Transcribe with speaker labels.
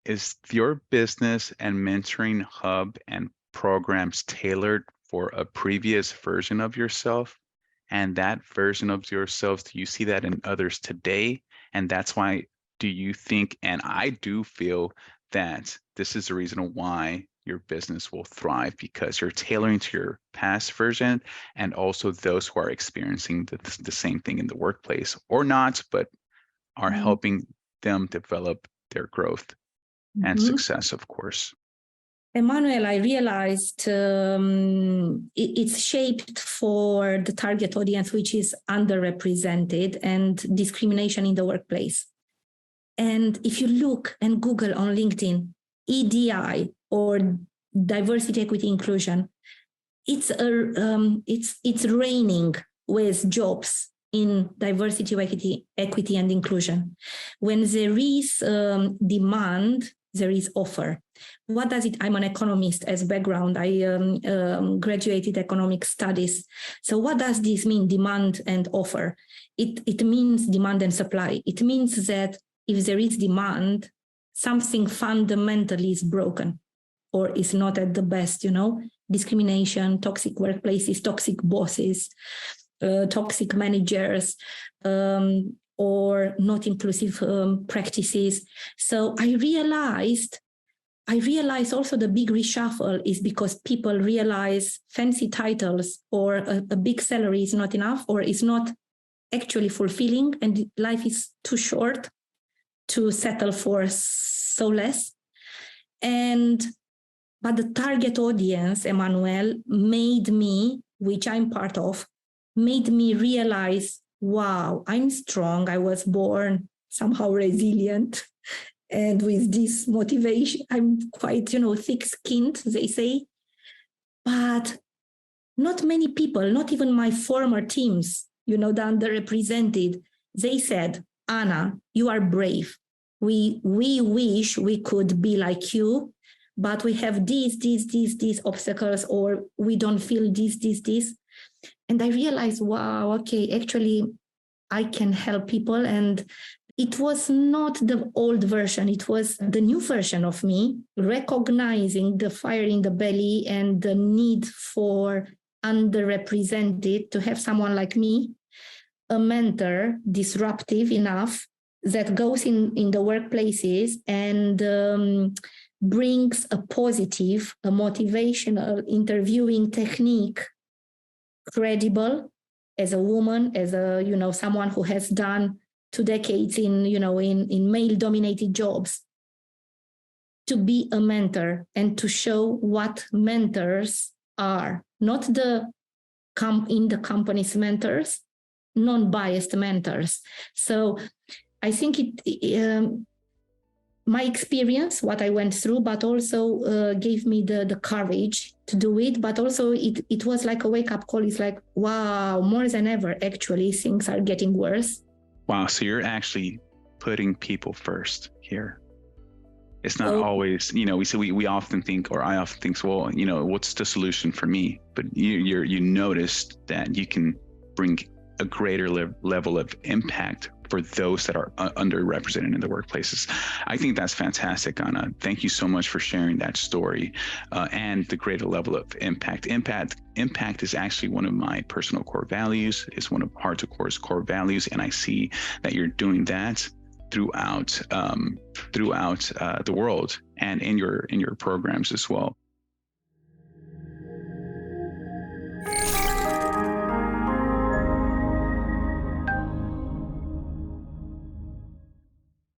Speaker 1: is your business and mentoring hub and programs tailored for a previous version of yourself? And that version of yourself, do you see that in others today? And that's why, do you think, and I do feel that this is the reason why your business will thrive, because you're tailoring to your past version and also those who are experiencing the same thing in the workplace or not, but are helping them develop their growth and success, of course.
Speaker 2: Emanuel, I realized it's shaped for the target audience, which is underrepresented and discrimination in the workplace. And if you look and Google on LinkedIn, EDI or diversity, equity, inclusion, it's raining with jobs in diversity, equity, and inclusion. When there is demand, there is offer. What does it? I'm an economist as background. I graduated economic studies. So what does this mean, demand and offer? It means demand and supply. It means that if there is demand, something fundamentally is broken or is not at the best, discrimination, toxic workplaces, toxic bosses, toxic managers, or not inclusive practices. So I realized also the big reshuffle is because people realize fancy titles or a big salary is not enough or is not actually fulfilling, and life is too short to settle for so less. But the target audience, Emanuel, made me, which I'm part of, made me realize, wow, I'm strong. I was born somehow resilient. And with this motivation, I'm quite, thick-skinned, they say. But not many people, not even my former teams, the underrepresented, they said, Anna, you are brave. We wish we could be like you, but we have these obstacles, or we don't feel this. And I realized, wow, okay, actually, I can help people. And it was not the old version. It was the new version of me, recognizing the fire in the belly and the need for underrepresented to have someone like me, a mentor, disruptive enough, that goes in the workplaces and brings a positive, a motivational interviewing technique, credible as a woman, as a, someone who has done 2 decades in male-dominated jobs, to be a mentor and to show what mentors are, not in the company's mentors, non-biased mentors. So I think my experience, what I went through, but also gave me the courage to do it. But also it was like a wake-up call. It's like, wow, more than ever, actually, things are getting worse.
Speaker 1: Wow, so you're actually putting people first here. It's not always, we often think, or I often think, well, what's the solution for me? But you noticed that you can bring a greater level of impact for those that are underrepresented in the workplaces. I think that's fantastic, Ana. Thank you so much for sharing that story and the greater level of impact. Impact is actually one of my personal core values. It's one of Heart to Core's core values, and I see that you're doing that throughout the world and in your programs as well.